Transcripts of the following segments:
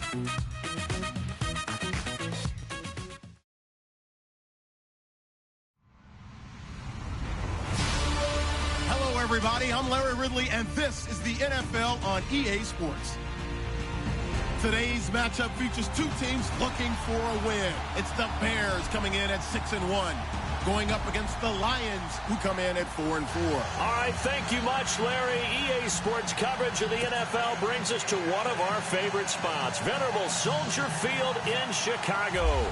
Hello, everybody. I'm Larry Ridley, and this is the NFL on EA Sports. Today's matchup features two teams looking for a win. It's the Bears coming in at 6-1, going up against the Lions, who come in at 4-4. All right, thank you much, Larry. EA Sports coverage of the NFL brings us to one of our favorite spots, venerable Soldier Field in Chicago.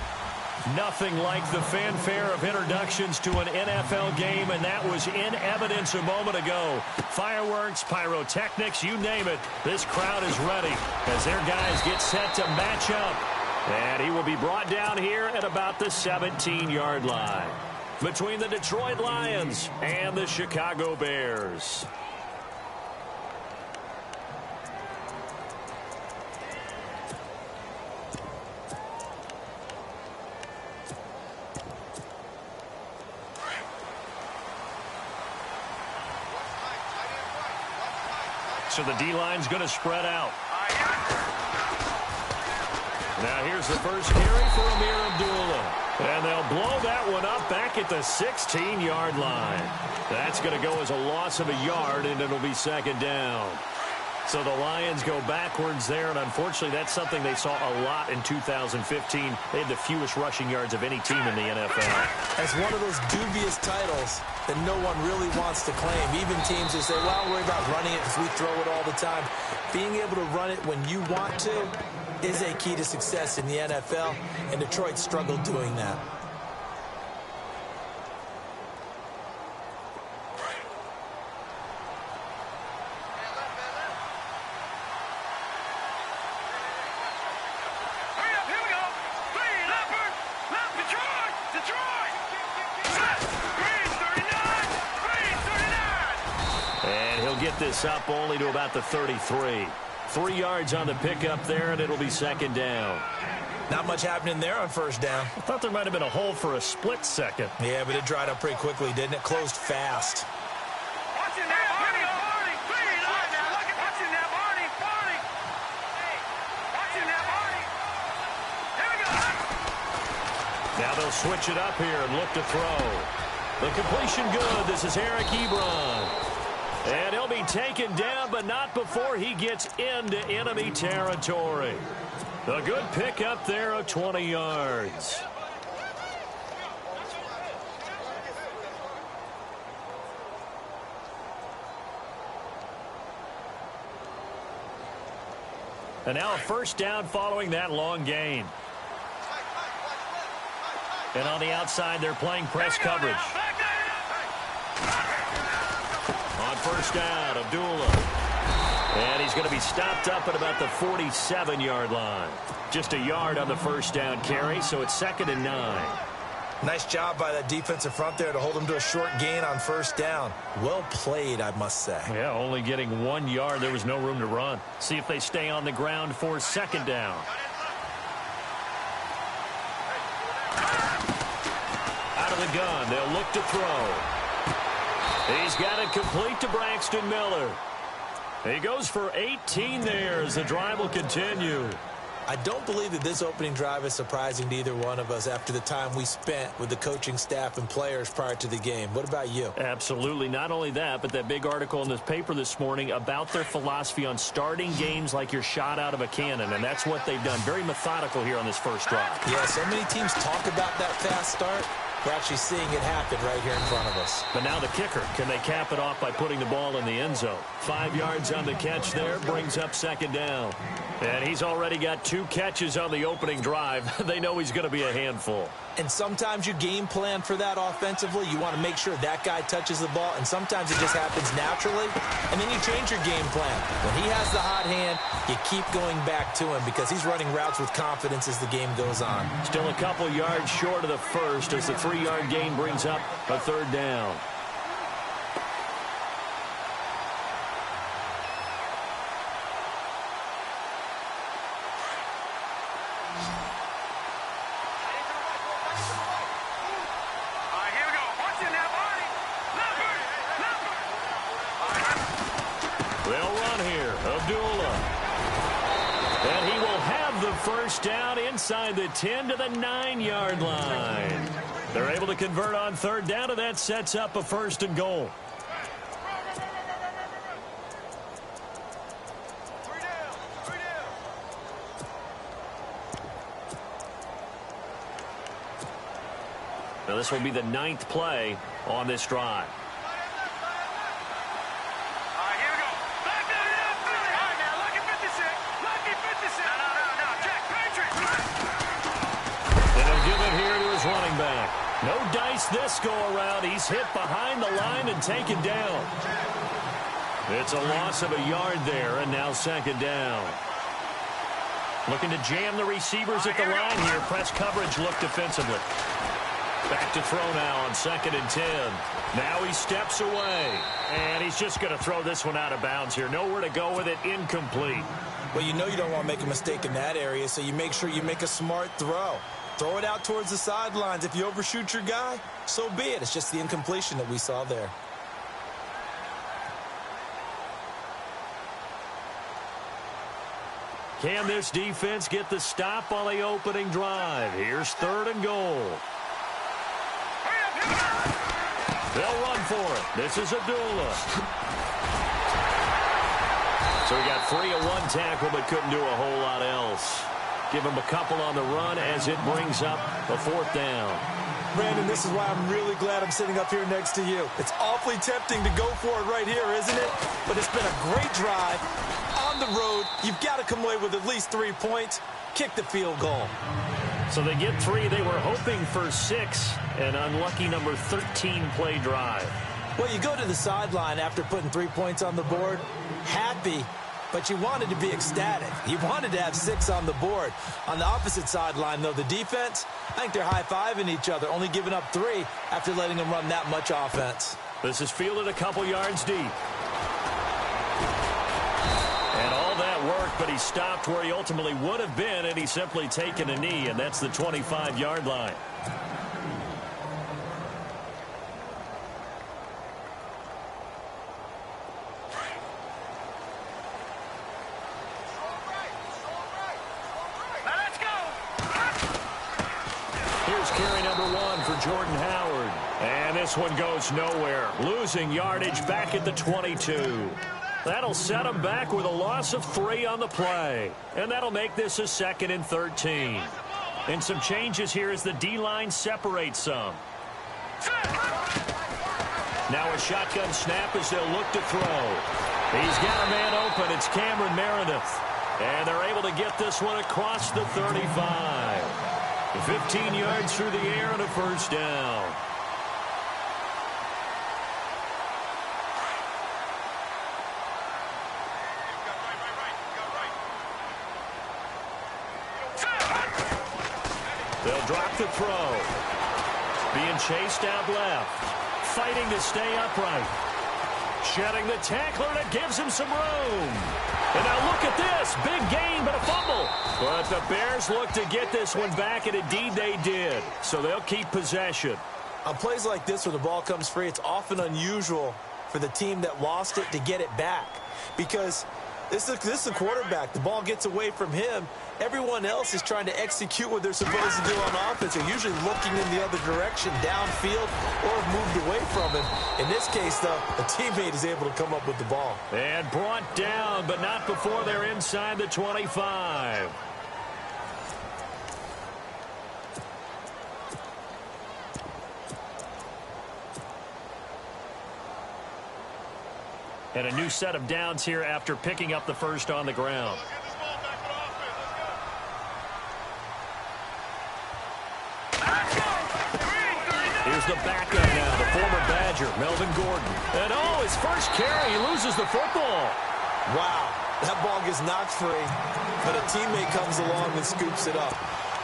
Nothing like the fanfare of introductions to an NFL game, and that was in evidence a moment ago. Fireworks, pyrotechnics, you name it. This crowd is ready as their guys get set to match up. And he will be brought down here at about the 17-yard line between the Detroit Lions and the Chicago Bears. So the D-line's going to spread out. Now here's the first carry for Amir Abdullah. And they'll blow that one up back at the 16-yard line. That's going to go as a loss of a yard, and it'll be second down. So the Lions go backwards there, and unfortunately that's something they saw a lot in 2015. They had the fewest rushing yards of any team in the NFL. That's one of those dubious titles that no one really wants to claim. Even teams who say, well, I'll worry about running it because we throw it all the time. Being able to run it when you want to is a key to success in the NFL, and Detroit struggled doing that. This up only to about the 33. 3 yards on the pickup there, and it'll be second down. Not much happening there on first down. I thought there might have been a hole for a split second. Yeah, but it dried up pretty quickly, didn't it? Closed fast. Now they'll switch it up here and look to throw. The completion good. This is Eric Ebron. And he'll be taken down, but not before he gets into enemy territory. A good pickup there of 20 yards. And now a first down following that long gain. And on the outside, they're playing press coverage. On first down, Abdullah. And he's going to be stopped up at about the 47-yard line. Just a yard on the first down carry, so it's 2nd and 9. Nice job by that defensive front there to hold him to a short gain on first down. Well played, I must say. Yeah, only getting 1 yard. There was no room to run. See if they stay on the ground for second down. Out of the gun, they'll look to throw. He's got it complete to Braxton Miller. He goes for 18 there as the drive will continue. I don't believe that this opening drive is surprising to either one of us after the time we spent with the coaching staff and players prior to the game. What about you? Absolutely. Not only that, but that big article in this paper this morning about their philosophy on starting games like you're shot out of a cannon, and that's what they've done. Very methodical here on this first drive. Yeah, so many teams talk about that fast start. We're actually seeing it happen right here in front of us. But now the kicker. Can they cap it off by putting the ball in the end zone? 5 yards on the catch there. Brings up second down. And he's already got 2 catches on the opening drive. They know he's going to be a handful. And sometimes you game plan for that offensively. You want to make sure that guy touches the ball. And sometimes it just happens naturally. And then you change your game plan. When he has the hot hand, you keep going back to him because he's running routes with confidence as the game goes on. Still a couple yards short of the first as the 3-yard gain brings up a third down. first down inside the 10 to the 9-yard line. They're able to convert on third down, and that sets up a 1st and goal. Now this will be the 9th play on this drive. Here we go. Now look at 56. Look at 56. No, Jack Patrick. And he'll give it here to his running back. No dice this go-around. He's hit behind the line and taken down. It's a loss of a yard there, and now 2nd down. Looking to jam the receivers at the line here. Press coverage look defensively. Back to throw now on 2nd and 10. Now he steps away. And he's just going to throw this one out of bounds here. Nowhere to go with it. Incomplete. Well, you know you don't want to make a mistake in that area, so you make sure you make a smart throw. Throw it out towards the sidelines. If you overshoot your guy, so be it. It's just the incompletion that we saw there. Can this defense get the stop on the opening drive? Here's 3rd and goal. They'll run for it. This is Abdullah. So he got free of 1 tackle, but couldn't do a whole lot else. Give him a couple on the run as it brings up a 4th down. Brandon, this is why I'm really glad I'm sitting up here next to you. It's awfully tempting to go for it right here, isn't it? But it's been a great drive. On the road, you've got to come away with at least 3 points. Kick the field goal. So they get 3. They were hoping for 6. An unlucky number 13 play drive. Well, you go to the sideline after putting 3 points on the board, happy, but you wanted to be ecstatic. You wanted to have 6 on the board. On the opposite sideline, though, the defense, I think they're high-fiving each other, only giving up 3 after letting them run that much offense. This is fielded a couple yards deep. And all that worked, but he stopped where he ultimately would have been, and he's simply taken a knee, and that's the 25-yard line. Here's carry number 1 for Jordan Howard. And this one goes nowhere. Losing yardage back at the 22. That'll set him back with a loss of 3 on the play. And that'll make this a 2nd and 13. And some changes here as the D-line separates some. Now a shotgun snap as they'll look to throw. He's got a man open. It's Cameron Meredith. And they're able to get this one across the 35. 15 yards through the air and a 1st down. They'll drop the throw. Being chased out left. Fighting to stay upright. Shedding the tackler, and it gives him some room. And now look at this. Big gain, but a fumble. But the Bears look to get this one back, and indeed they did. So they'll keep possession. On plays like this where the ball comes free, it's often unusual for the team that lost it to get it back. Because this is a quarterback. The ball gets away from him. Everyone else is trying to execute what they're supposed to do on offense. They're usually looking in the other direction, downfield, or have moved away from him. In this case, though, a teammate is able to come up with the ball. And brought down, but not before they're inside the 25. And a new set of downs here after picking up the 1st on the ground. Here's the backup now, the former Badger, Melvin Gordon. And oh, his first carry, he loses the football. Wow, that ball gets knocked free, but a teammate comes along and scoops it up.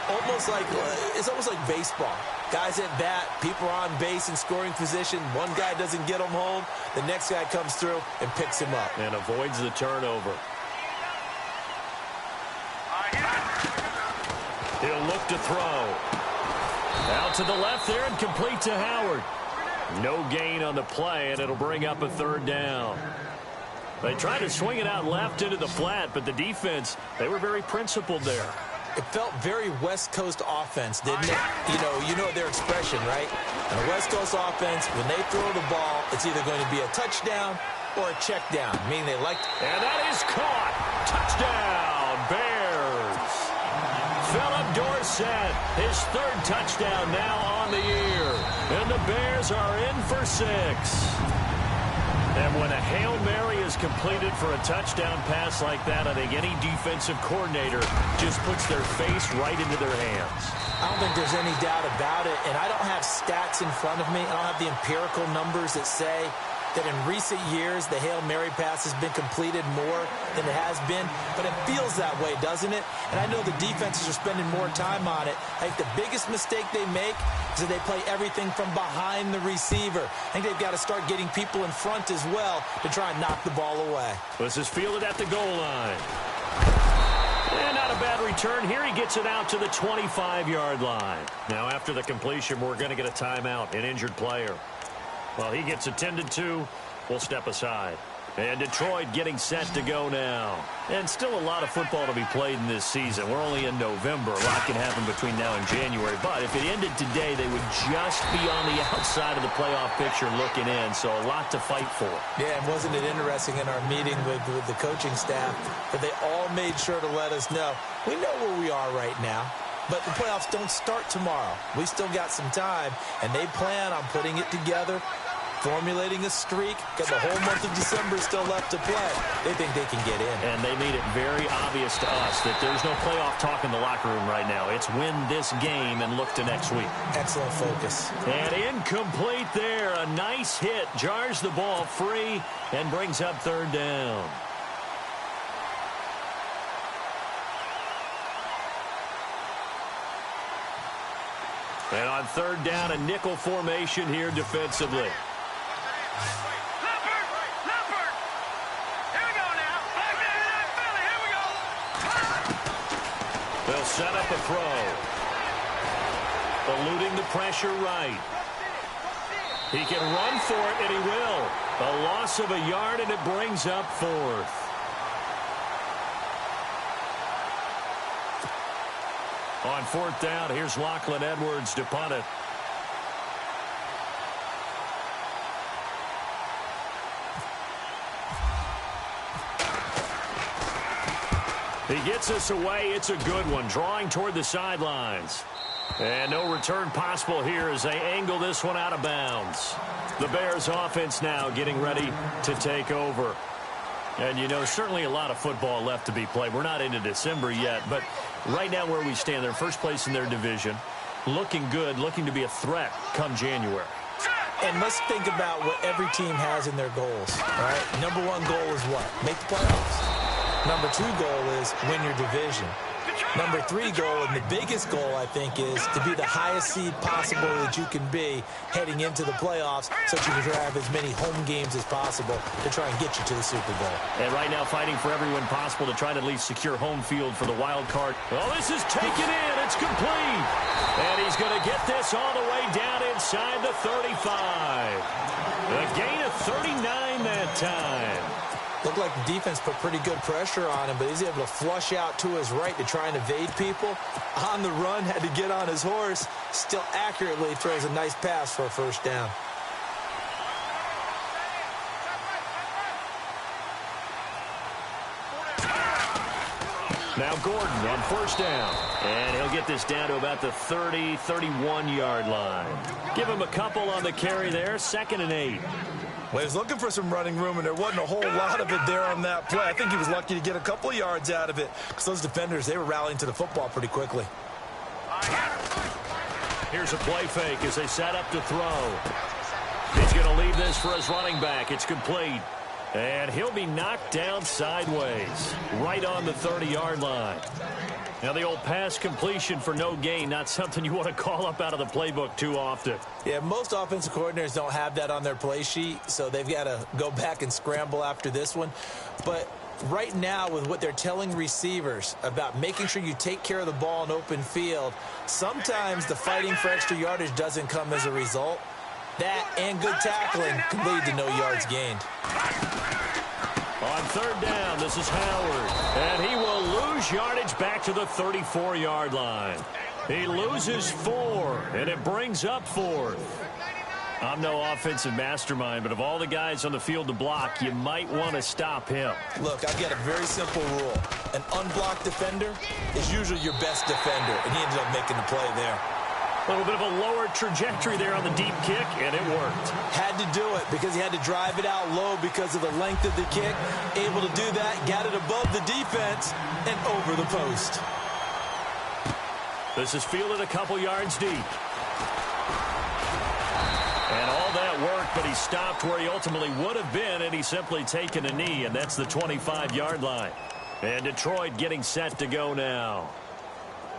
It's almost like baseball. Guys at bat, people are on base in scoring position. One guy doesn't get him home. The next guy comes through and picks him up. And avoids the turnover. He'll look to throw. Out to the left there and complete to Howard. No gain on the play, and it'll bring up a 3rd down. They tried to swing it out left into the flat, but the defense, they were very principled there. It felt very West Coast offense, didn't it? You know their expression, right? And a West Coast offense, when they throw the ball, it's either going to be a touchdown or a check down, meaning they like... And that is caught. Touchdown, Bears. Philip Dorsett, his third touchdown now on the year. And the Bears are in for 6. And when a Hail Mary is completed for a touchdown pass like that, I think any defensive coordinator just puts their face right into their hands. I don't think there's any doubt about it, and I don't have stats in front of me. I don't have the empirical numbers that say that in recent years the Hail Mary pass has been completed more than it has been, but it feels that way, doesn't it? And I know the defenses are spending more time on it. I think the biggest mistake they make is that they play everything from behind the receiver. I think they've got to start getting people in front as well to try and knock the ball away. This is fielded at the goal line. And not a bad return here. He gets it out to the 25-yard line. Now after the completion, we're going to get a timeout, an injured player. Well, he gets attended to. We'll step aside. And Detroit getting set to go now. And still a lot of football to be played in this season. We're only in November. A lot can happen between now and January. But if it ended today, they would just be on the outside of the playoff picture looking in. So a lot to fight for. Yeah, and wasn't it interesting in our meeting with the coaching staff that they all made sure to let us know, we know where we are right now. But the playoffs don't start tomorrow. We still got some time, and they plan on putting it together, formulating a streak, got the whole month of December still left to play. They think they can get in. And they made it very obvious to us that there's no playoff talk in the locker room right now. It's win this game and look to next week. Excellent focus. And incomplete there. A nice hit. Jars the ball free and brings up third down. And on third down, a nickel formation here defensively. They'll set up a throw. Eluding the pressure right. He can run for it, and he will. A loss of a yard, and it brings up fourth. On fourth down, here's Lachlan Edwards to punt it. He gets us away. It's a good one, drawing toward the sidelines. And no return possible here as they angle this one out of bounds. The Bears offense now getting ready to take over. And, you know, certainly a lot of football left to be played. We're not into December yet, but right now where we stand, they're first place in their division, looking good, looking to be a threat come January. And let's think about what every team has in their goals, all right? Number one goal is what? Make the playoffs. Number two goal is win your division. Number three goal, and the biggest goal, I think, is to be the highest seed possible that you can be heading into the playoffs so that you can have as many home games as possible to try and get you to the Super Bowl. And right now fighting for every win possible to try to at least secure home field for the wild card. Well, this is taken in. It's complete. And he's going to get this all the way down inside the 35. A gain of 39 that time. Looked like the defense put pretty good pressure on him, but he's able to flush out to his right to try and evade people. On the run, had to get on his horse. Still accurately throws a nice pass for a first down. Now Gordon on first down. And he'll get this down to about the 30, 31-yard line. Give him a couple on the carry there. 2nd and 8. Well, he was looking for some running room, and there wasn't a whole lot of it there on that play. I think he was lucky to get a couple of yards out of it because those defenders, they were rallying to the football pretty quickly. Here's a play fake as they set up to throw. He's going to leave this for his running back. It's complete. And he'll be knocked down sideways, right on the 30-yard line. Now, the old pass completion for no gain, not something you want to call up out of the playbook too often. Yeah, most offensive coordinators don't have that on their play sheet, so they've got to go back and scramble after this one. But right now, with what they're telling receivers about making sure you take care of the ball in open field, sometimes the fighting for extra yardage doesn't come as a result. That and good tackling can lead to no yards gained. On third down, this is Howard, and he will lose lose yardage back to the 34-yard line. He loses 4, and it brings up 4th. I'm no offensive mastermind, but of all the guys on the field to block, you might want to stop him. Look, I've got a very simple rule. An unblocked defender is usually your best defender, and he ended up making the play there. A little bit of a lower trajectory there on the deep kick, and it worked. Had to do it because he had to drive it out low because of the length of the kick. Able to do that, got it above the defense, and over the post. This is fielded a couple yards deep. And all that worked, but he stopped where he ultimately would have been, and he's simply taken a knee, and that's the 25-yard line. And Detroit getting set to go now.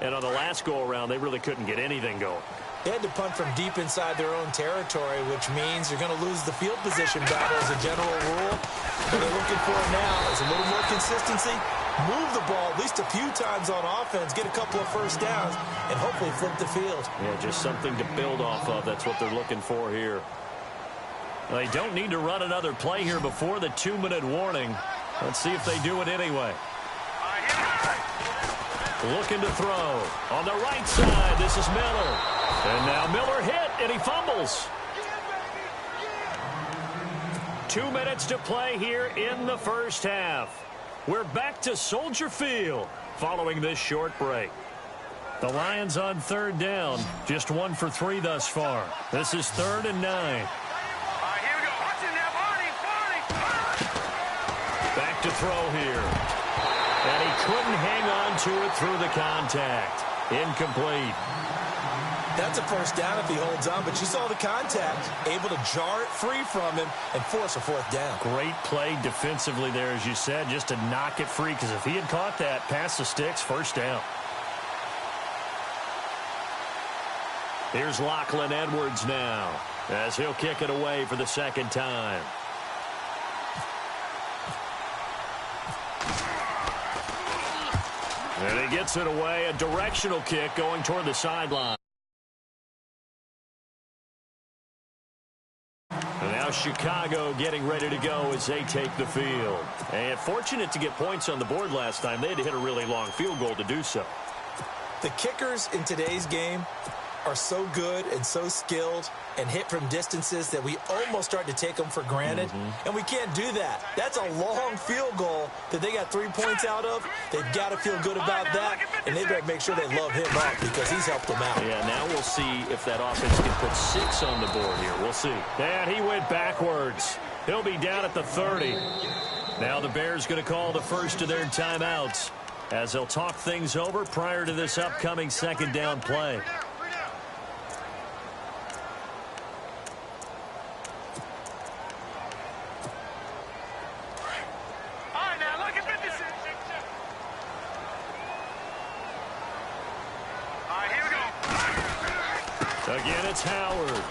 And on the last go-around, they really couldn't get anything going. They had to punt from deep inside their own territory, which means you're going to lose the field position battle as a general rule. What they're looking for now is a little more consistency, move the ball at least a few times on offense, get a couple of first downs, and hopefully flip the field. Yeah, just something to build off of. That's what they're looking for here. They don't need to run another play here before the 2-minute warning. Let's see if they do it anyway. Looking to throw. On the right side, this is Miller. And now Miller hit, and he fumbles. 2 minutes to play here in the first half. We're back to Soldier Field following this short break. The Lions on 3rd down. Just 1 for 3 thus far. This is 3rd and 9. Here we go. Watch it now, Barney. Back to throw here. And he couldn't hang on to it through the contact. Incomplete. That's a first down if he holds on, but you saw the contact. Able to jar it free from him and force a 4th down. Great play defensively there, as you said, just to knock it free, because if he had caught that, past the sticks, first down. Here's Lachlan Edwards now, as he'll kick it away for the 2nd time. And he gets it away, a directional kick going toward the sideline. And now Chicago getting ready to go as they take the field. And fortunate to get points on the board last time. They had to hit a really long field goal to do so. The kickers in today's game are so good and so skilled and hit from distances that we almost start to take them for granted. And we can't do that. That's a long field goal that they got 3 points out of. They've got to feel good about that, and they better make sure they love him up because he's helped them out. Yeah, now we'll see if that offense can put 6 on the board here. We'll see. And he went backwards. He'll be down at the 30. Now the Bears going to call the first of their timeouts as they'll talk things over prior to this upcoming 2nd down play. Again, it's Howard.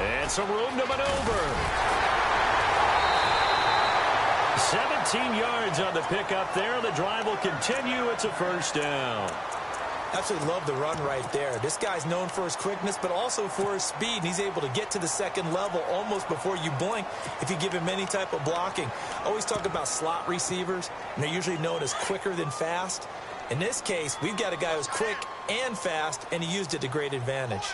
And some room to maneuver. 17 yards on the pickup there. The drive will continue. It's a first down. Absolutely love the run right there. This guy's known for his quickness, but also for his speed. He's able to get to the 2nd level almost before you blink if you give him any type of blocking. I always talk about slot receivers, and they're usually known as quicker than fast. In this case, we've got a guy who's quick and fast, and he used it to great advantage.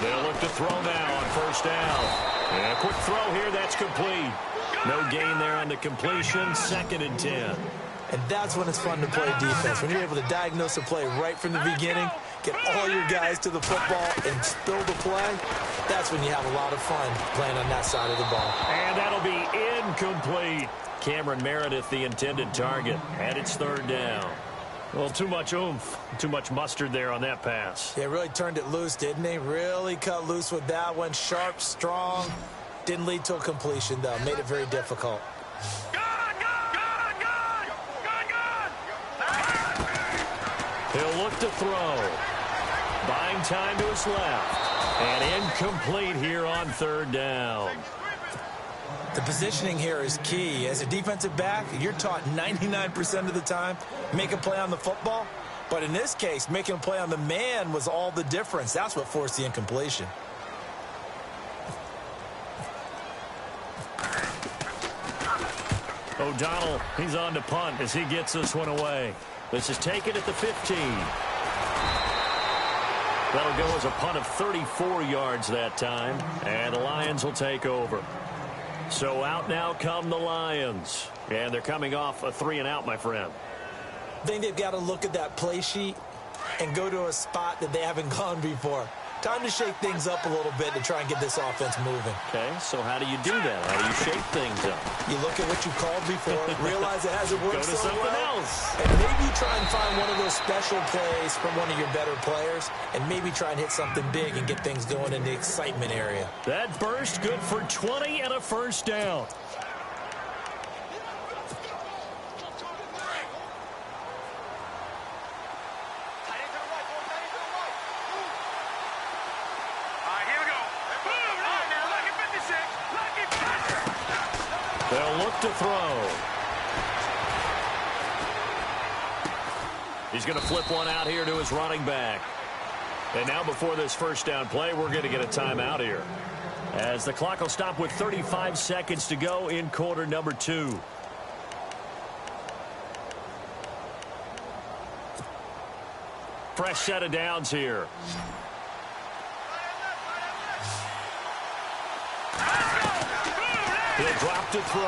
They'll look to throw now on first down. And a quick throw here, that's complete. No gain there on the completion, 2nd and 10. And that's when it's fun to play defense. When you're able to diagnose a play right from the beginning, get all your guys to the football and spill the play, that's when you have a lot of fun playing on that side of the ball. And that'll be incomplete. Cameron Meredith, the intended target, and it's 3rd down. Well, too much oomph, too much mustard there on that pass. Yeah, really turned it loose, didn't he? Really cut loose with that one. Sharp, strong. Didn't lead to a completion, though. Made it very difficult. He'll look to throw. Buying time to his left. And incomplete here on 3rd down. The positioning here is key. As a defensive back, you're taught 99% of the time, make a play on the football. But in this case, making a play on the man was all the difference. That's what forced the incompletion. O'Donnell, he's on to punt as he gets this one away. This is taken at the 15. That'll go as a punt of 34 yards that time, and the Lions will take over. So out now come the Lions, and they're coming off a 3-and-out, my friend. I think they've got to look at that play sheet and go to a spot that they haven't gone before. Time to shake things up a little bit to try and get this offense moving. Okay, so how do you do that? How do you shake things up? You look at what you called before, realize it hasn't worked so so something well, else. and maybe try and find one of those special plays from one of your better players, and maybe try and hit something big and get things going in the excitement area. That burst good for 20 and a first down. They'll look to throw. He's going to flip one out here to his running back. And now before this first down play, we're going to get a timeout here, as the clock will stop with 35 seconds to go in quarter number 2. Fresh set of downs here. He'll drop to throw.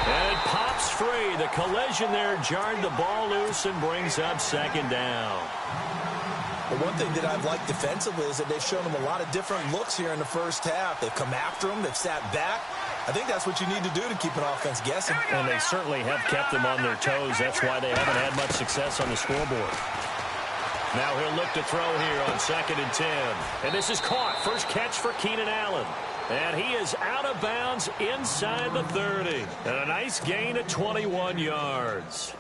And it pops free. The collision there jarred the ball loose and brings up second down. Well, one thing that I've liked defensively is that they've shown them a lot of different looks here in the first half. They've come after them. They've sat back. I think that's what you need to do to keep an offense guessing. And they certainly have kept them on their toes. That's why they haven't had much success on the scoreboard. Now he'll look to throw here on 2nd and 10. And this is caught. First catch for Keenan Allen. And he is out of bounds inside the 30. And a nice gain of 21 yards.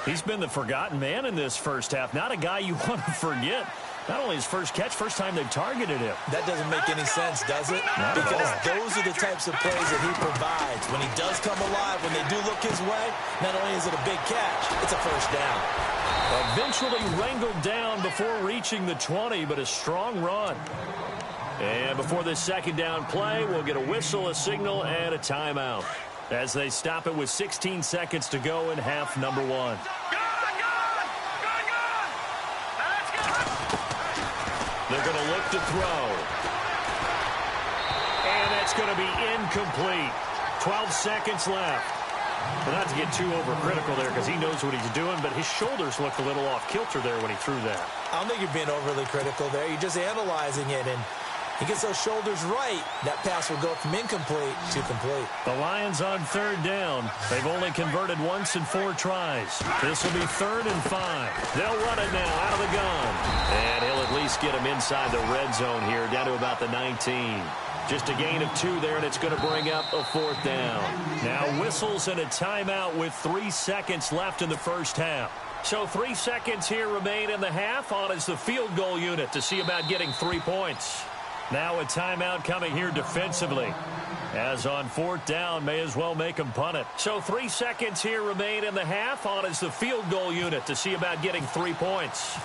He's been the forgotten man in this first half. Not a guy you want to forget. Not only his first catch, first time they've targeted him. That doesn't make any sense, does it? Because those are the types of plays that he provides. When he does come alive, when they do look his way, not only is it a big catch, it's a first down. Eventually wrangled down before reaching the 20, but a strong run. And before this second down play, we'll get a whistle, a signal, and a timeout, as they stop it with 16 seconds to go in half number 1. They're going to look to throw. And that's going to be incomplete. 12 seconds left. Well, not to get too overcritical there, because he knows what he's doing, but his shoulders looked a little off kilter there when he threw that. I don't think you're being overly critical there. You're just analyzing it, and he gets those shoulders right. That pass will go from incomplete to complete. The Lions on 3rd down. They've only converted once in 4 tries. This will be 3rd and 5. They'll run it now out of the gun. And he'll at least get him inside the red zone here, down to about the 19. Just a gain of 2 there, and it's going to bring up a 4th down. Now whistles and a timeout with 3 seconds left in the first half. So 3 seconds here remain in the half. On is the field goal unit to see about getting 3 points. Now a timeout coming here defensively, as on 4th down, may as well make them punt it. So 3 seconds here remain in the half. On is the field goal unit to see about getting 3 points.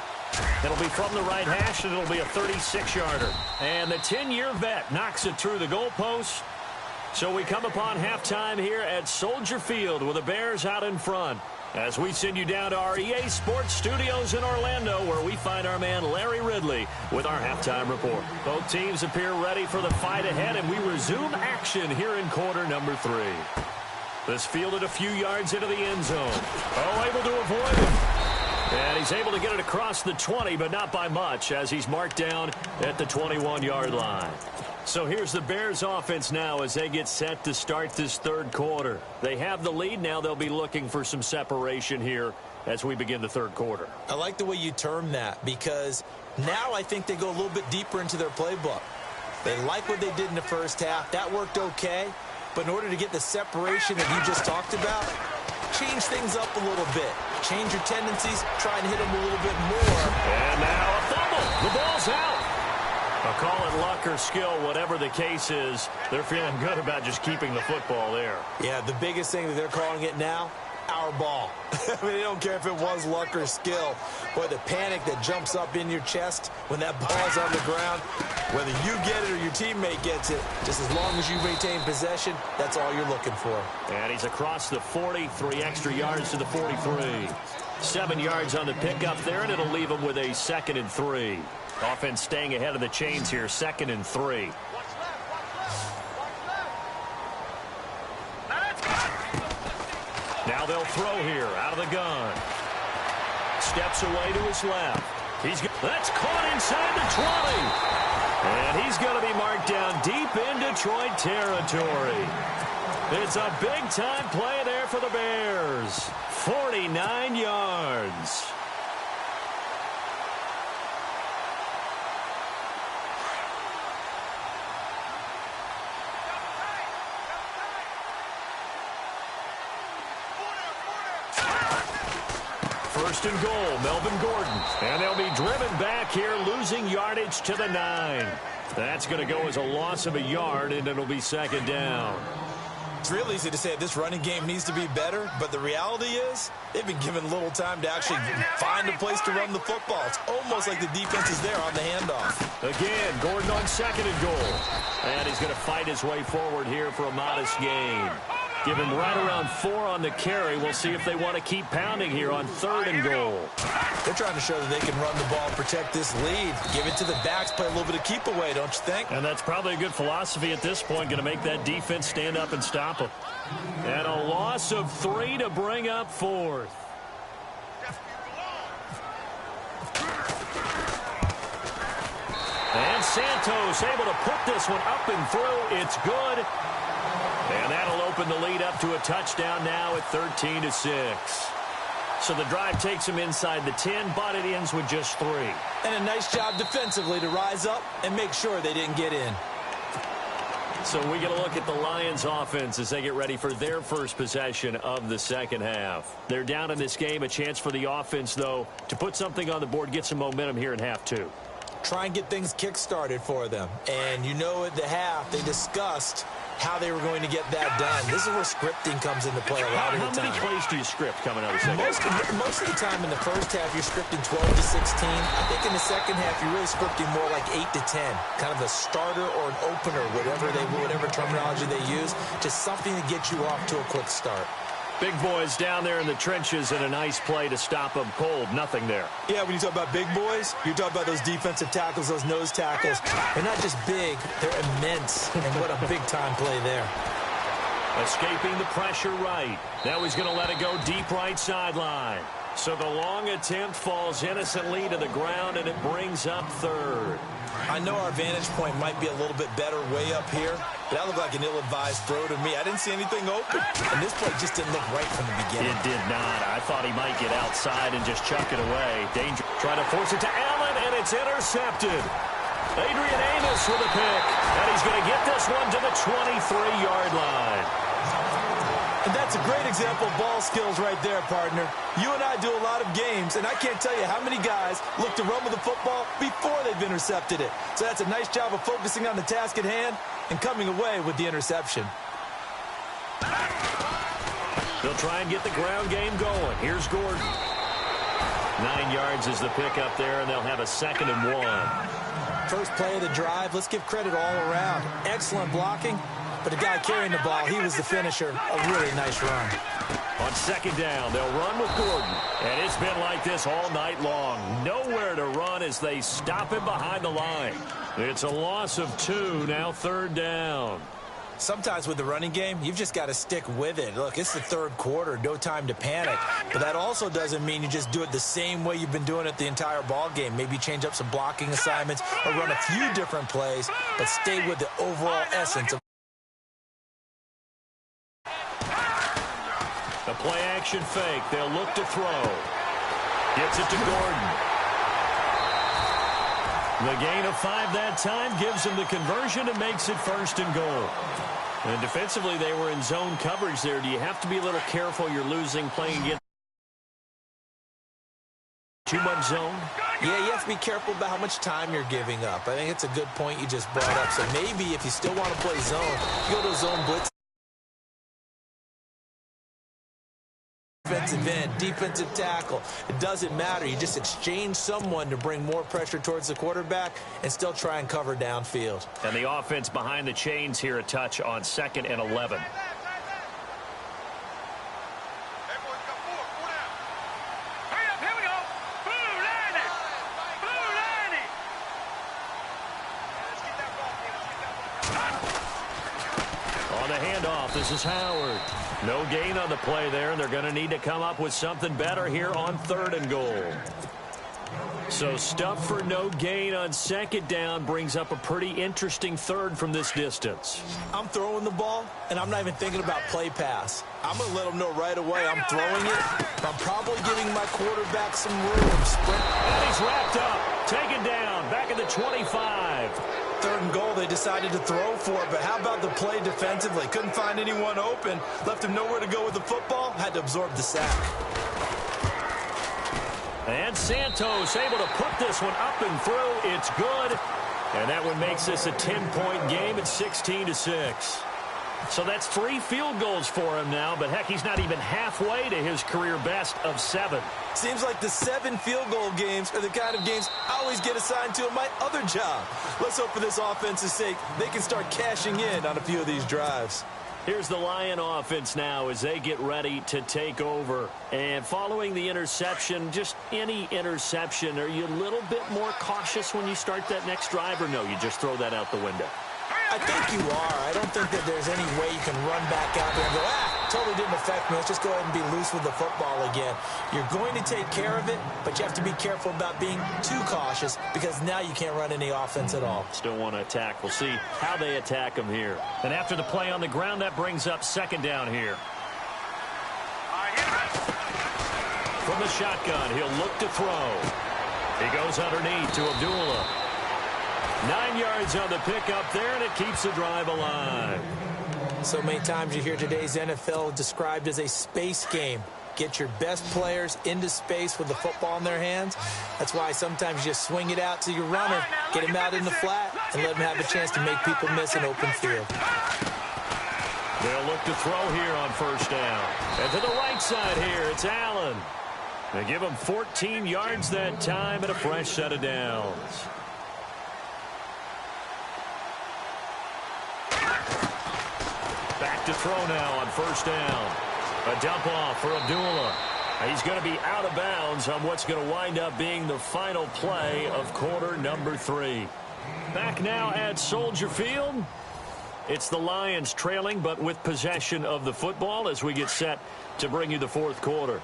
It'll be from the right hash, and it'll be a 36-yarder. And the 10-year vet knocks it through the goalpost. So we come upon halftime here at Soldier Field with the Bears out in front, as we send you down to our EA Sports Studios in Orlando, where we find our man Larry Ridley with our halftime report. Both teams appear ready for the fight ahead, and we resume action here in quarter number 3. This fielded a few yards into the end zone. Oh, able to avoid him. And he's able to get it across the 20, but not by much, as he's marked down at the 21-yard line. So here's the Bears offense now as they get set to start this 3rd quarter. They have the lead. Now they'll be looking for some separation here as we begin the 3rd quarter. I like the way you term that, because now I think they go a little bit deeper into their playbook. They like what they did in the first half. That worked okay. But in order to get the separation that you just talked about, change things up a little bit. Change your tendencies. Try and hit them a little bit more. And now a fumble. The ball's out. I'll call it luck or skill, whatever the case is. They're feeling good about just keeping the football there. Yeah, the biggest thing that they're calling it now, our ball. I mean, they don't care if it was luck or skill. Boy, the panic that jumps up in your chest when that ball's on the ground, Whether you get it or your teammate gets it, just as long as you maintain possession, that's all you're looking for. And he's across the 40, 3 extra yards to the 43. 7 yards on the pickup there, and it'll leave him with a 2nd and 3. Offense staying ahead of the chains here, 2nd and 3. Now they'll throw here out of the gun. Steps away to his left. That's caught inside the 20. And he's going to be marked down deep in Detroit territory. It's a big-time play there for the Bears. 49 yards. First and goal, Melvin Gordon. And they'll be driven back here, losing yardage to the 9. That's going to go as a loss of a yard, and it'll be 2nd down. It's real easy to say this running game needs to be better, but the reality is they've been given little time to actually find a place to run the football. It's almost like the defense is there on the handoff. Again, Gordon on 2nd and goal. And he's going to fight his way forward here for a modest gain. Give him right around 4 on the carry. We'll see if they want to keep pounding here on 3rd and goal. They're trying to show that they can run the ball, protect this lead. Give it to the backs, play a little bit of keep away, don't you think? And that's probably a good philosophy at this point, going to make that defense stand up and stop them. And a loss of 3 to bring up 4th. And Santos able to put this one up and through. It's good. And that'll open the lead up to a touchdown now at 13-6. So the drive takes him inside the 10, but it ends with just 3. And a nice job defensively to rise up and make sure they didn't get in. So we get a look at the Lions offense as they get ready for their first possession of the second half. They're down in this game. A chance for the offense, though, to put something on the board, get some momentum here in half 2. Try and get things kick-started for them. And you know at the half they discussed how they were going to get that done. This is where scripting comes into play a lot of the time. How many plays do you script coming out of the second half? Most of the time in the first half, you're scripting 12 to 16. I think in the second half, you're really scripting more like 8 to 10. Kind of a starter or an opener, whatever terminology they use. Just something to get you off to a quick start. Big boys down there in the trenches and a nice play to stop them cold. Nothing there. Yeah, when you talk about big boys, you're talking about those defensive tackles, those nose tackles. They're not just big, they're immense. And what a big-time play there. Escaping the pressure right. Now he's going to let it go deep right sideline. So the long attempt falls innocently to the ground, and it brings up 3rd. I know our vantage point might be a little bit better way up here, but that looked like an ill-advised throw to me. I didn't see anything open, and this play just didn't look right from the beginning. It did not. I thought he might get outside and just chuck it away. Danger. Trying to force it to Allen, and it's intercepted. Adrian Amos with a pick, and he's going to get this one to the 23-yard line. And that's a great example of ball skills right there, partner. You and I do a lot of games, and I can't tell you how many guys look to run with the football before they've intercepted it. So that's a nice job of focusing on the task at hand and coming away with the interception. They'll try and get the ground game going. Here's Gordon. 9 yards is the pickup there, and they'll have a 2nd and 1. First play of the drive, let's give credit all around. Excellent blocking. But the guy carrying the ball, he was the finisher. A really nice run. On 2nd down, they'll run with Gordon. And it's been like this all night long. Nowhere to run as they stop him behind the line. It's a loss of 2, now 3rd down. Sometimes with the running game, you've just got to stick with it. Look, it's the 3rd quarter, no time to panic. But that also doesn't mean you just do it the same way you've been doing it the entire ball game. Maybe change up some blocking assignments or run a few different plays, but stay with the overall essence of the play-action fake. They'll look to throw. Gets it to Gordon. The gain of 5 that time gives him the conversion and makes it 1st and goal. And defensively, they were in zone coverage there. Do you have to be a little careful? You're losing playing against too much zone? Yeah, you have to be careful about how much time you're giving up. I think it's a good point you just brought up. So maybe if you still want to play zone, you go to a zone blitz defensive end, defensive tackle. It doesn't matter. You just exchange someone to bring more pressure towards the quarterback and still try and cover downfield. And the offense behind the chains here, a touch on 2nd and 11. This is Howard. No gain on the play there, and they're going to need to come up with something better here on 3rd and goal. So stuff for no gain on 2nd down brings up a pretty interesting 3rd from this distance. I'm throwing the ball, and I'm not even thinking about play pass. I'm going to let them know right away I'm throwing it. I'm probably giving my quarterback some room. Sprint. And he's wrapped up. Taken down. Back at the 25. 3rd and goal, they decided to throw for it, but how about the play defensively? Couldn't find anyone open, left him nowhere to go with the football, had to absorb the sack. And Santos able to put this one up and through. It's good. And that one makes this a 10-point game at 16-6. So that's 3 field goals for him now, but heck, he's not even halfway to his career best of 7. Seems like the 7 field goal games are the kind of games I always get assigned to in my other job. Let's hope for this offense's sake they can start cashing in on a few of these drives. Here's the Lion offense now as they get ready to take over. And following the interception, just any interception, are you a little bit more cautious when you start that next drive, or no, you just throw that out the window? I think you are. I don't think that there's any way you can run back out there and go, totally didn't affect me. Let's just go ahead and be loose with the football again. You're going to take care of it, but you have to be careful about being too cautious because now you can't run any offense at all. Still want to attack. We'll see how they attack him here. And after the play on the ground, that brings up 2nd down here. From the shotgun, he'll look to throw. He goes underneath to Abdullah. 9 yards on the pickup there, and it keeps the drive alive. So many times you hear today's NFL described as a space game. Get your best players into space with the football in their hands. That's why sometimes you just swing it out to your runner, get him out in the flat, and let him have a chance to make people miss an open field. They'll look to throw here on 1st down. And to the right side here, it's Allen. They give him 14 yards that time and a fresh set of downs. Back to throw now on 1st down. A dump off for Abdullah. He's going to be out of bounds on what's going to wind up being the final play of quarter number 3. Back now at Soldier Field. It's the Lions trailing, but with possession of the football as we get set to bring you the 4th quarter.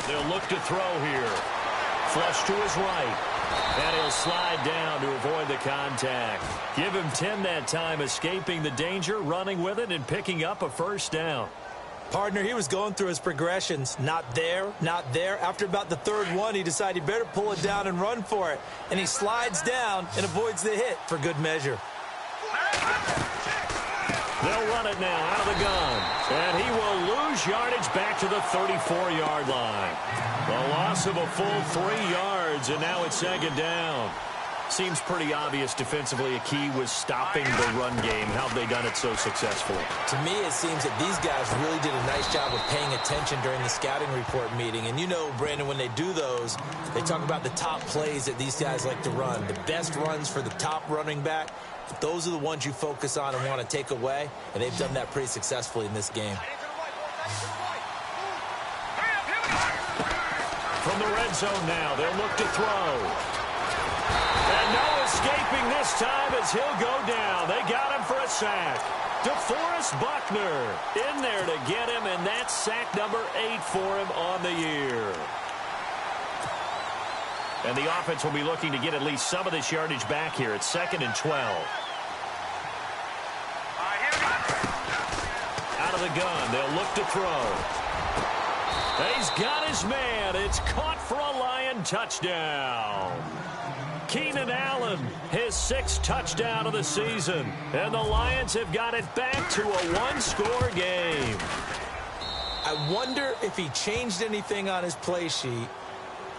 They'll look to throw here. Flush to his right. And he'll slide down to avoid the contact. Give him 10 that time, escaping the danger, running with it, and picking up a 1st down. Partner, he was going through his progressions. Not there, not there. After about the 3rd one, he decided he better pull it down and run for it. And he slides down and avoids the hit for good measure. They'll run it now out of the gun. And he will lose yardage back to the 34-yard line. The loss of a full 3 yards, and now it's 2nd down. Seems pretty obvious defensively a key was stopping the run game. How have they done it so successfully? To me, it seems that these guys really did a nice job of paying attention during the scouting report meeting. And you know, Brandon, when they do those, they talk about the top plays that these guys like to run. The best runs for the top running back. Those are the ones you focus on and want to take away. And they've done that pretty successfully in this game. From the red zone now, they'll look to throw. And no escaping this time as he'll go down. They got him for a sack. DeForest Buckner in there to get him, and that's sack number 8 for him on the year. And the offense will be looking to get at least some of this yardage back here. It's 2nd and 12. Out of the gun, they'll look to throw. He's got his man. It's caught for a Lion touchdown. Keenan Allen, his 6th touchdown of the season. And the Lions have got it back to a 1-score game. I wonder if he changed anything on his play sheet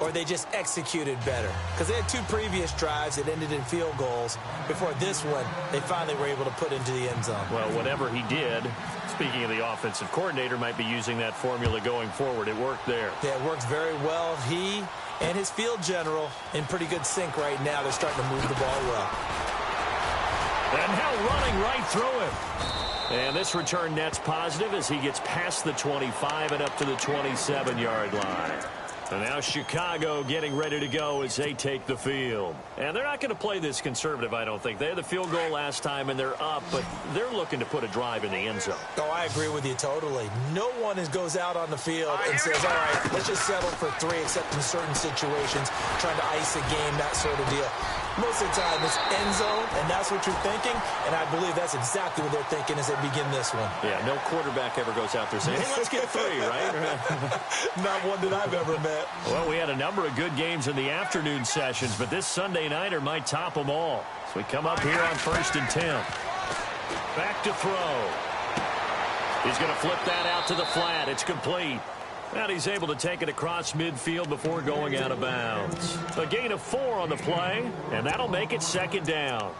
or they just executed better? Because they had 2 previous drives that ended in field goals. Before this one, they finally were able to put into the end zone. Well, whatever he did, speaking of the offensive coordinator, might be using that formula going forward. It worked there. Yeah, it worked very well. He and his field general in pretty good sync right now. They're starting to move the ball well. And now running right through him. And this return net's positive as he gets past the 25 and up to the 27-yard line. And now Chicago getting ready to go as they take the field. And they're not going to play this conservative, I don't think. They had the field goal last time, and they're up, but they're looking to put a drive in the end zone. Oh, I agree with you totally. No one goes out on the field and says, all right, let's just settle for 3, except in certain situations, trying to ice a game, that sort of deal. Most of the time, it's end zone, and that's what you're thinking, and I believe that's exactly what they're thinking as they begin this one. Yeah, no quarterback ever goes out there saying, hey, let's get 3, right? Not one that I've ever met. Well, we had a number of good games in the afternoon sessions, but this Sunday nighter might top them all. So we come up here on 1st and 10. Back to throw. He's going to flip that out to the flat. It's complete. And he's able to take it across midfield before going out of bounds. A gain of 4 on the play, and that'll make it 2nd down.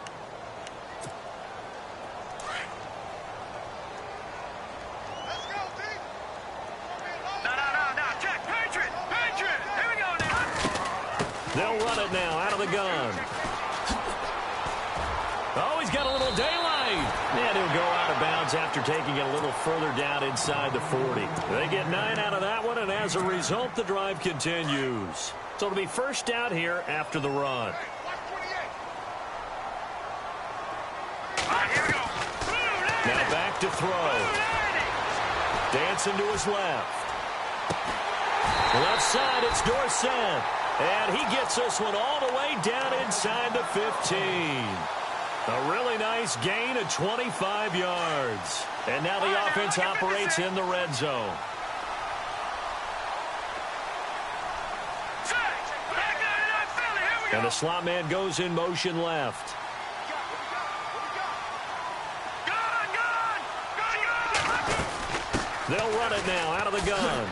Let's go, D. No, Jack, Patriot. Here we go now. They'll run it now out of the gun. Oh, he's got a little daylight. And he'll go out of bounds after taking it a little further down inside the 40. They get 9 out of that one, and as a result, the drive continues. So it'll be 1st down here after the run. Here we go. Now back to throw. Dancing to his left. Left side, it's Dorsett. And he gets this one all the way down inside the 15. A really nice gain of 25 yards. And now the offense operates in the red zone. And the slot man goes in motion left. They'll run it now out of the gun.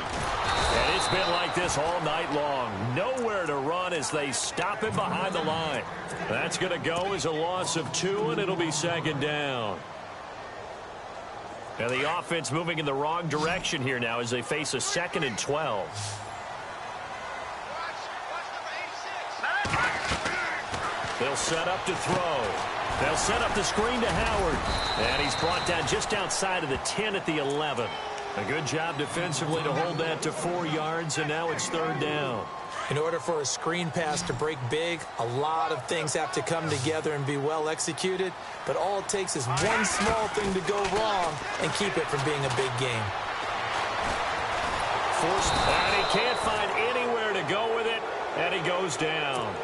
And it's been like this all night long. Nowhere to run as they stop him behind the line. That's going to go as a loss of 2, and it'll be 2nd down. And the offense moving in the wrong direction here now as they face a 2nd and 12. They'll set up to throw. They'll set up the screen to Howard. And he's brought down just outside of the 10 at the 11. A good job defensively to hold that to 4 yards, and now it's 3rd down. In order for a screen pass to break big, a lot of things have to come together and be well executed. But all it takes is one small thing to go wrong and keep it from being a big game. And he can't find anywhere to go with it, and he goes down.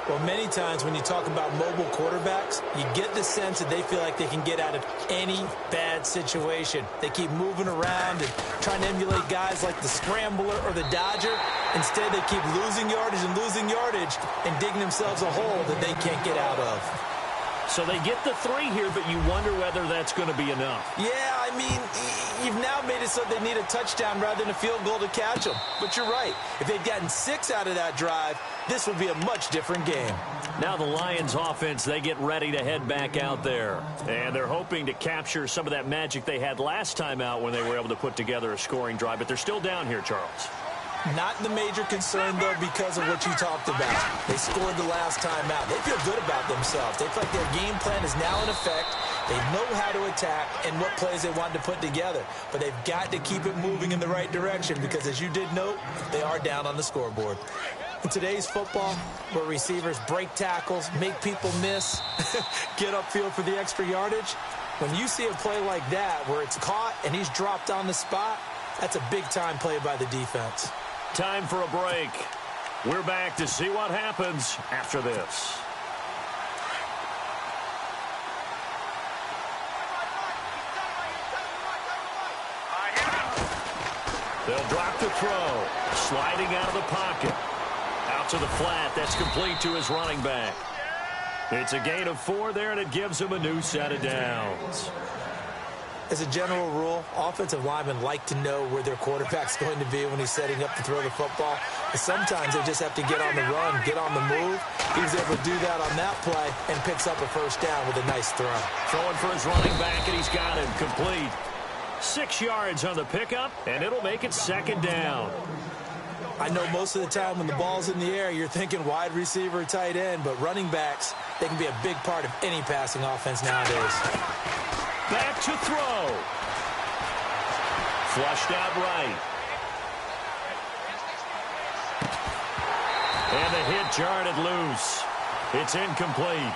Well, many times when you talk about mobile quarterbacks, you get the sense that they feel like they can get out of any bad situation. They keep moving around and trying to emulate guys like the Scrambler or the Dodger. Instead, they keep losing yardage and digging themselves a hole that they can't get out of. So they get the 3 here, but you wonder whether that's going to be enough. Yeah, I mean, you've now made it so they need a touchdown rather than a field goal to catch them. But you're right. If they'd gotten 6 out of that drive, this would be a much different game. Now the Lions offense, they get ready to head back out there. And they're hoping to capture some of that magic they had last time out when they were able to put together a scoring drive. But they're still down here, Charles. Not the major concern, though, because of what you talked about. They scored the last time out. They feel good about themselves. They feel like their game plan is now in effect. They know how to attack and what plays they want to put together. But they've got to keep it moving in the right direction because, as you did note, they are down on the scoreboard. In today's football, where receivers break tackles, make people miss, get upfield for the extra yardage, when you see a play like that where it's caught and he's dropped on the spot, that's a big-time play by the defense. Time for a break. We're back to see what happens after this. They'll drop the throw. Sliding out of the pocket. Out to the flat. That's complete to his running back. It's a gain of 4 there, and it gives him a new set of downs. As a general rule, offensive linemen like to know where their quarterback's going to be when he's setting up to throw the football. But sometimes they just have to get on the run, get on the move. He was able to do that on that play and picks up a first down with a nice throw. Throwing for his running back, and he's got him complete. 6 yards on the pickup, and it'll make it second down. I know most of the time when the ball's in the air, you're thinking wide receiver, tight end, but running backs, they can be a big part of any passing offense nowadays. Back to throw. Flushed out right. And the hit jarred it loose. It's incomplete.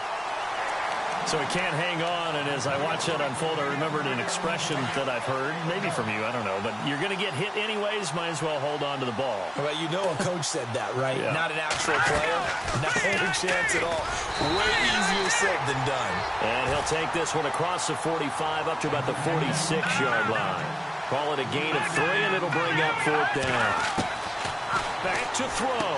So he can't hang on, and as I watch that unfold, I remembered an expression that I've heard, maybe from you, I don't know, but you're going to get hit anyways, might as well hold on to the ball. Well, you know a coach said that, right? Yeah. Not an actual player. Not a chance at all. Way easier said than done. And he'll take this one across the 45 up to about the 46-yard line. Call it a gain of 3, and it'll bring up 4th down. Back to throw.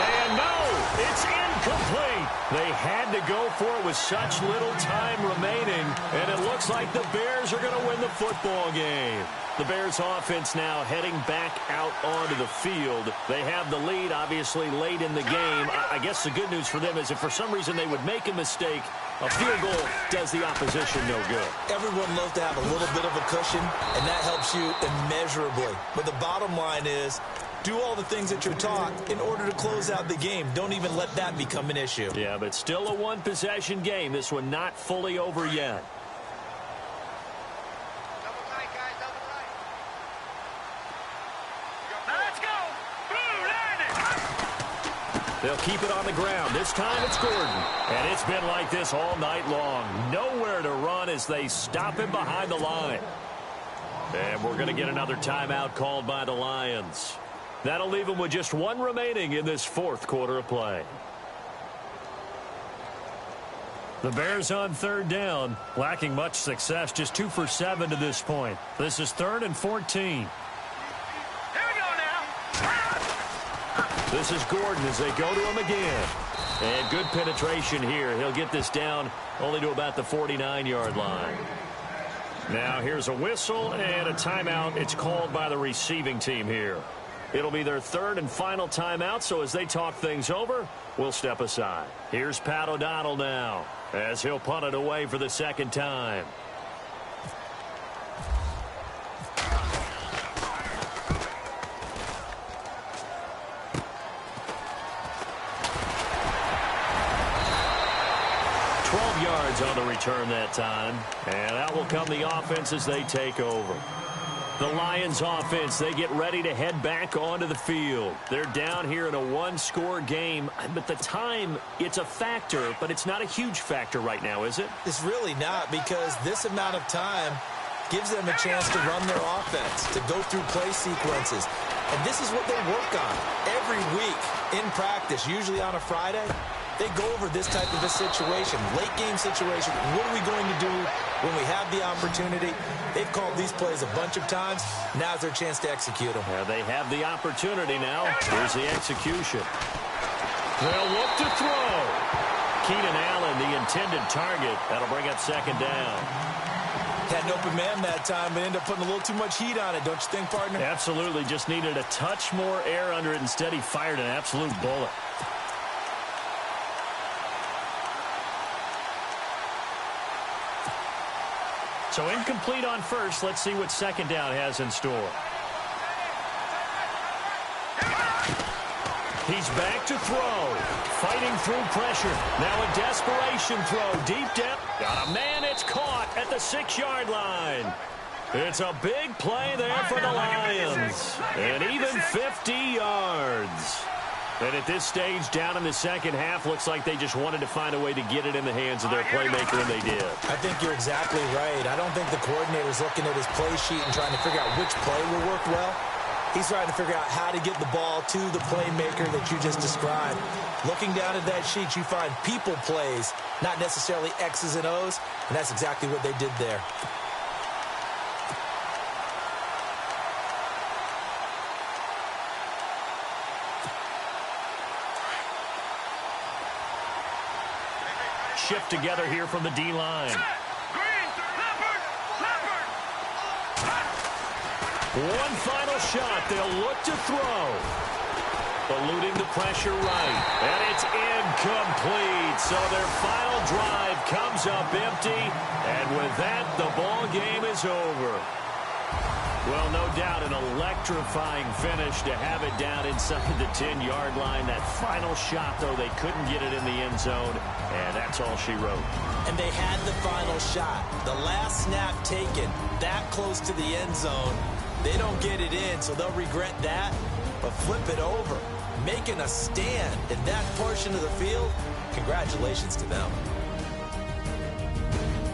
And no, it's incomplete. They had to go for it with such little time remaining, and it looks like the Bears are going to win the football game. The Bears offense now heading back out onto the field. They have the lead, obviously, late in the game. I guess the good news for them is if for some reason they would make a mistake, a field goal does the opposition no good. Everyone loves to have a little bit of a cushion, and that helps you immeasurably. But the bottom line is, do all the things that you're taught in order to close out the game. Don't even let that become an issue. Yeah, but still a one-possession game. This one not fully over yet. Double right, guys, double right. Now let's go. Blue, line it. They'll keep it on the ground. This time it's Gordon. And it's been like this all night long. Nowhere to run as they stop him behind the line. And we're going to get another timeout called by the Lions. That'll leave them with just 1 remaining in this 4th quarter of play. The Bears on 3rd down, lacking much success, just 2 for 7 to this point. This is 3rd and 14. Here we go now. This is Gordon as they go to him again. And good penetration here. He'll get this down only to about the 49-yard line. Now here's a whistle and a timeout. It's called by the receiving team here. It'll be their 3rd and final timeout, so as they talk things over, we'll step aside. Here's Pat O'Donnell now, as he'll punt it away for the 2nd time. Yards on the return that time, and out will come the offense as they take over. The Lions offense, they get ready to head back onto the field. They're down here in a 1-score game, but the time, it's a factor, but it's not a huge factor right now, is it? It's really not, because this amount of time gives them a chance to run their offense, to go through play sequences. And this is what they work on every week in practice, usually on a Friday. They go over this type of a situation, late game situation. What are we going to do when we have the opportunity? They've called these plays a bunch of times. Now's their chance to execute them. Yeah, they have the opportunity now. Here's the execution. They'll look to throw. Keenan Allen, the intended target. That'll bring up 2nd down. Had an open man that time, but ended up putting a little too much heat on it, don't you think, partner? Absolutely. Just needed a touch more air under it. Instead, he fired an absolute bullet. So incomplete on first. Let's see what 2nd down has in store. He's back to throw. Fighting through pressure. Now a desperation throw. Deep depth. Got a man. It's caught at the 6-yard line. It's a big play there for the Lions. And even 50 yards. And at this stage, down in the 2nd half, looks like they just wanted to find a way to get it in the hands of their playmaker, and they did. I think you're exactly right. I don't think the coordinator's looking at his play sheet and trying to figure out which play will work well. He's trying to figure out how to get the ball to the playmaker that you just described. Looking down at that sheet, you find people plays, not necessarily X's and O's, and that's exactly what they did there. Shift together here from the D-line. Green, Leopard, left. One final shot. They'll look to throw. Eluding the pressure right. And it's incomplete. So their final drive comes up empty. And with that, the ball game is over. Well, no doubt an electrifying finish to have it down inside the 10-yard line. That final shot, though, they couldn't get it in the end zone. And that's all she wrote. And they had the final shot. The last snap taken that close to the end zone. They don't get it in, so they'll regret that. But flip it over. Making a stand in that portion of the field, congratulations to them.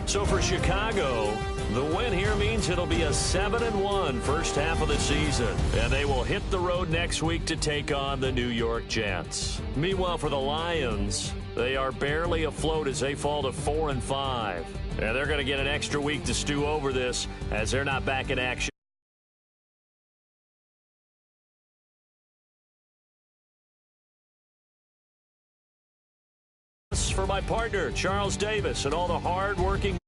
So for Chicago, the win here means it'll be a 7-1 first half of the season. And they will hit the road next week to take on the New York Jets. Meanwhile, for the Lions, they are barely afloat as they fall to 4-5. And they're going to get an extra week to stew over this as they're not back in action. For my partner, Charles Davis, and all the hard-working